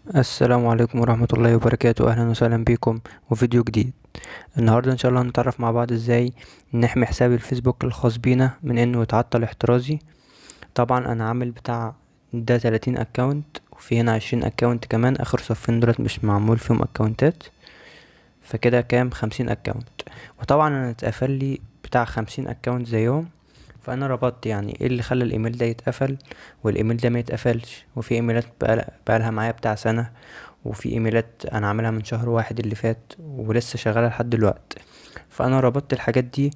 السلام عليكم ورحمة الله وبركاته. أهلا وسهلا بكم وفيديو جديد. النهاردة إن شاء الله هنتعرف مع بعض إزاي نحمي حساب الفيسبوك الخاص بينا من إنه يتعطل احترازي. طبعا أنا عامل بتاع ده 30 أكاونت، وفي هنا 20 أكاونت كمان، آخر صفين دولت مش معمول فيهم أكاونتات، فكده كام 50 أكاونت. وطبعا أنا اتقفل لي بتاع 50 أكاونت زيهم، فانا ربطت يعني ايه اللي خلى الايميل ده يتقفل والايميل ده ما يتقفلش. وفي ايميلات بقالها معايا بتاع سنة، وفي ايميلات انا عاملها من شهر واحد اللي فات ولسه شغالة لحد دلوقت. فانا ربطت الحاجات دي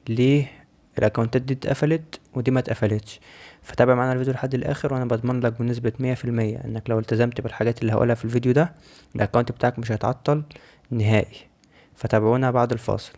ليه الاكونتات دي اتقفلت ودي ما اتقفلتش. فتابع معانا الفيديو لحد الاخر، وانا بضمن لك بنسبة 100% انك لو التزمت بالحاجات اللي هقولها في الفيديو ده الاكونت بتاعك مش هيتعطل نهائي. فتابعونا بعد الفاصل.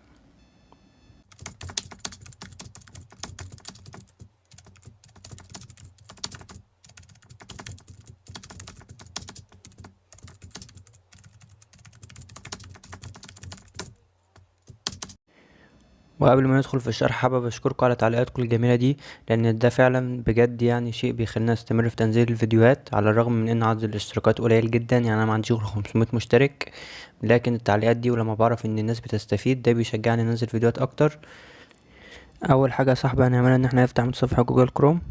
وقبل ما ندخل في الشرح، حابب اشكركم على تعليقاتكم الجميله دي، لان ده فعلا بجد يعني شيء بيخلينا نستمر في تنزيل الفيديوهات، على الرغم من ان عدد الاشتراكات قليل جدا. يعني انا ما عنديش غير 500 مشترك، لكن التعليقات دي ولما بعرف ان الناس بتستفيد ده بيشجعني انزل فيديوهات اكتر. اول حاجه يا صاحبي هنعملها ان احنا نفتح متصفح جوجل كروم،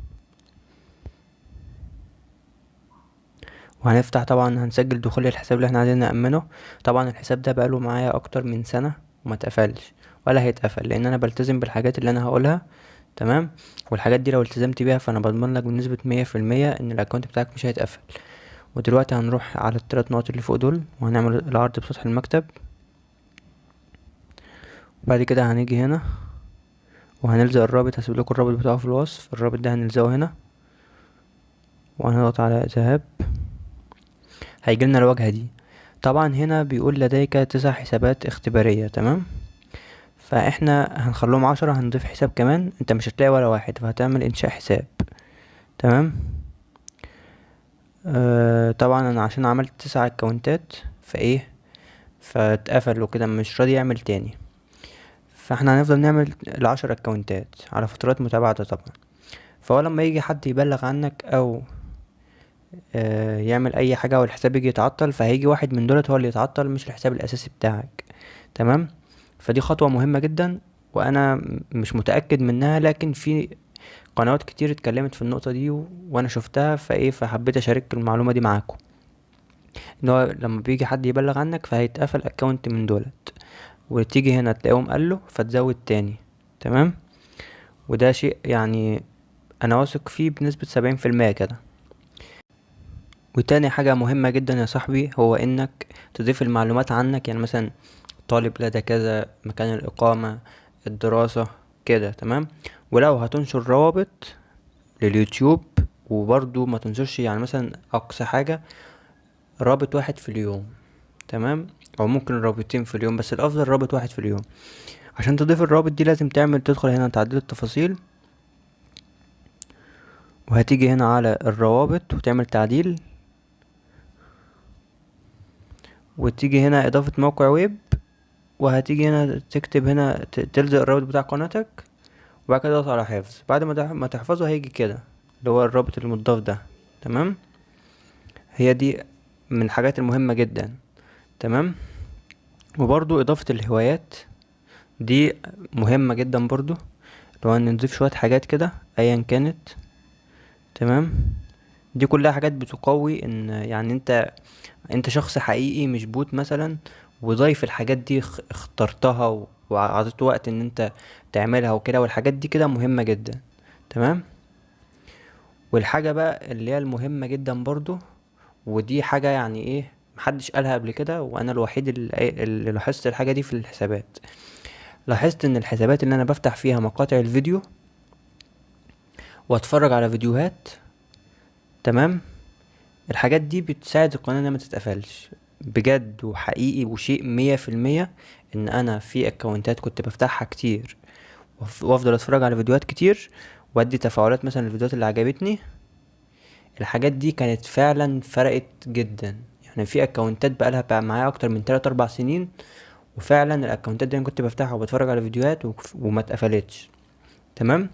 وهنفتح طبعا هنسجل دخول الحساب اللي احنا عايزين نأمنه. طبعا الحساب ده بقاله معايا اكتر من سنه وما اتقفلش ولا هيتقفل، لان انا بلتزم بالحاجات اللي انا هقولها. تمام. والحاجات دي لو التزمت بيها فانا بضمن لك بنسبة 100% ان الاكونت بتاعك مش هيتقفل. ودلوقتي هنروح على الثلاث نقط اللي فوق دول، وهنعمل العرض بسطح المكتب. وبعد كده هنيجي هنا وهنلزق الرابط. هسيب لكم الرابط بتاعه في الوصف. الرابط ده هنلزقه هنا وهنضغط على ذهاب. هيجيلنا الواجهة دي. طبعا هنا بيقول لديك 9 حسابات اختبارية. تمام. فاحنا هنخلوهم 10، هنضيف حساب كمان. انت مش هتلاقي ولا واحد، فهتعمل انشاء حساب. تمام. طبعا انا عشان عملت 9 اكونتات فايه فاتقفل وكده مش راضي يعمل تاني. فاحنا هنفضل نعمل ال10 اكونتات على فترات متباعدة طبعا. فهو لما يجي حد يبلغ عنك او يعمل اي حاجة والحساب يجي يتعطل، فهيجي واحد من دولت هو اللي يتعطل، مش الحساب الاساسي بتاعك. تمام. فدي خطوة مهمة جدا، وانا مش متأكد منها، لكن في قنوات كتير اتكلمت في النقطة دي وانا شفتها فحبيت اشارك المعلومة دي معاكم. ان هو لما بيجي حد يبلغ عنك فهيتقفل اكونت من دولت، وتيجي هنا تلاقيهم قالوا فتزود تاني. تمام. وده شيء يعني انا واثق فيه بنسبة 70% كده. وتاني حاجة مهمة جدا يا صاحبي هو انك تضيف المعلومات عنك، يعني مثلا طالب لدى كذا، مكان الإقامة، الدراسة كده. تمام. ولو هتنشر روابط لليوتيوب، وبرضو ما تنشرش يعني مثلا أقصى حاجة رابط واحد في اليوم. تمام. أو ممكن رابطين في اليوم، بس الأفضل رابط واحد في اليوم. عشان تضيف الرابط دي لازم تدخل هنا تعديل التفاصيل، وهتيجي هنا على الروابط وتعمل تعديل، وتيجي هنا إضافة موقع ويب، وهتيجي هنا تكتب هنا تلزق الرابط بتاع قناتك، وبعد كده تضغط على حفظ. بعد ما تحفظه هيجي كده اللي هو الرابط المضاف ده. تمام. هي دي من الحاجات المهمة جدا. تمام. وبرضو إضافة الهوايات دي مهمة جدا برضو، لو ان نضيف شوية حاجات كده ايا كانت. تمام. دي كلها حاجات بتقوي ان يعني انت شخص حقيقي مش بوت مثلا، وضايف الحاجات دي اخترتها وعطيت وقت ان انت تعملها وكده، والحاجات دي كده مهمة جدا. تمام. والحاجة بقى اللي هي المهمة جدا برضو، ودي حاجة يعني ايه محدش قالها قبل كده، وانا الوحيد اللي لاحظت الحاجة دي في الحسابات. لاحظت ان الحسابات اللي انا بفتح فيها مقاطع الفيديو واتفرج على فيديوهات، تمام، الحاجات دي بتساعد القناة انها ما تتقفلش بجد وحقيقي، وشيء 100%. ان انا في اكونتات كنت بفتحها كتير وافضل اتفرج على فيديوهات كتير وادي تفاعلات مثلا الفيديوهات اللي عجبتني، الحاجات دي كانت فعلا فرقت جدا. يعني في اكونتات بقى معايا اكتر من 3 4 سنين، وفعلا الاكونتات دي انا كنت بفتحها وبتفرج على فيديوهات وما اتقفلتش. تمام.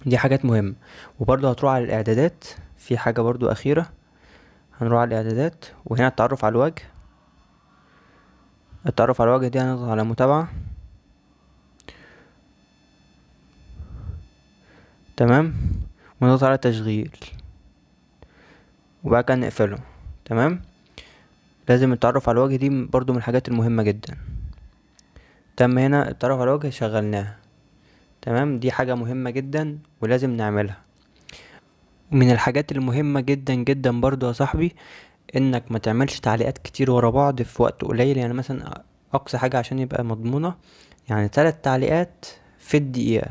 دي حاجات مهمة. وبرضه هتروح على الاعدادات، في حاجة برضه اخيرة هنروح على الاعدادات، وهنا التعرف على الوجه. التعرف على الوجه دي هنضغط على متابعة. تمام، ونضغط على تشغيل، وبعد كده نقفله. تمام. لازم التعرف على الوجه دي برضو من الحاجات المهمة جدا. تم، هنا التعرف على الوجه شغلناها. تمام، دي حاجة مهمة جدا ولازم نعملها. من الحاجات المهمة جدا جدا برضو يا صاحبي، انك ما تعملش تعليقات كتير ورا بعض في وقت قليل. يعني مثلا اقصى حاجة عشان يبقى مضمونة، يعني 3 تعليقات في الدقيقة.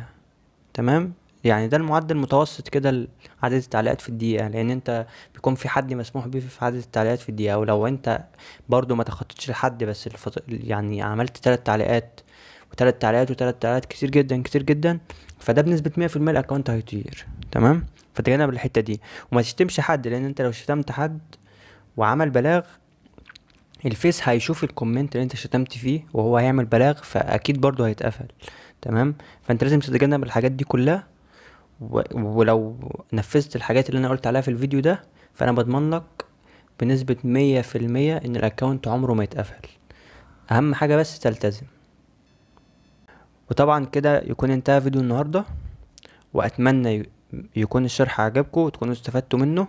تمام، يعني ده المعدل المتوسط كده عدد التعليقات في الدقيقة، لان انت بيكون في حد مسموح بيه في عدد التعليقات في الدقيقة. ولو انت برضو ما تخطيتش لحد، بس يعني عملت 3 تعليقات وتلات تعليقات وتلات تعليقات، كتير جدا كتير جدا، فده بنسبة 100% الاكونت هيطير. تمام، فتجنب الحتة دي. وما تشتمش حد، لان انت لو شتمت حد وعمل بلاغ، الفيس هيشوف الكومنت اللي انت شتمت فيه وهو هيعمل بلاغ، فاكيد برضو هيتقفل. تمام، فانت لازم تتجنب الحاجات دي كلها. ولو نفذت الحاجات اللي انا قلت عليها في الفيديو ده، فانا بضمن لك بنسبة 100% ان الاكونت عمره ما يتقفل. اهم حاجة بس تلتزم. وطبعا كده يكون انتهى فيديو النهاردة، واتمنى يكون الشرح عجبكم وتكونوا استفدتوا منه.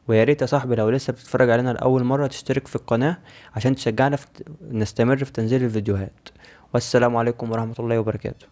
ويا ريت يا صاحبي لو لسه بتتفرج علينا لاول مره تشترك في القناه، عشان تشجعنا نستمر في تنزيل الفيديوهات. والسلام عليكم ورحمه الله وبركاته.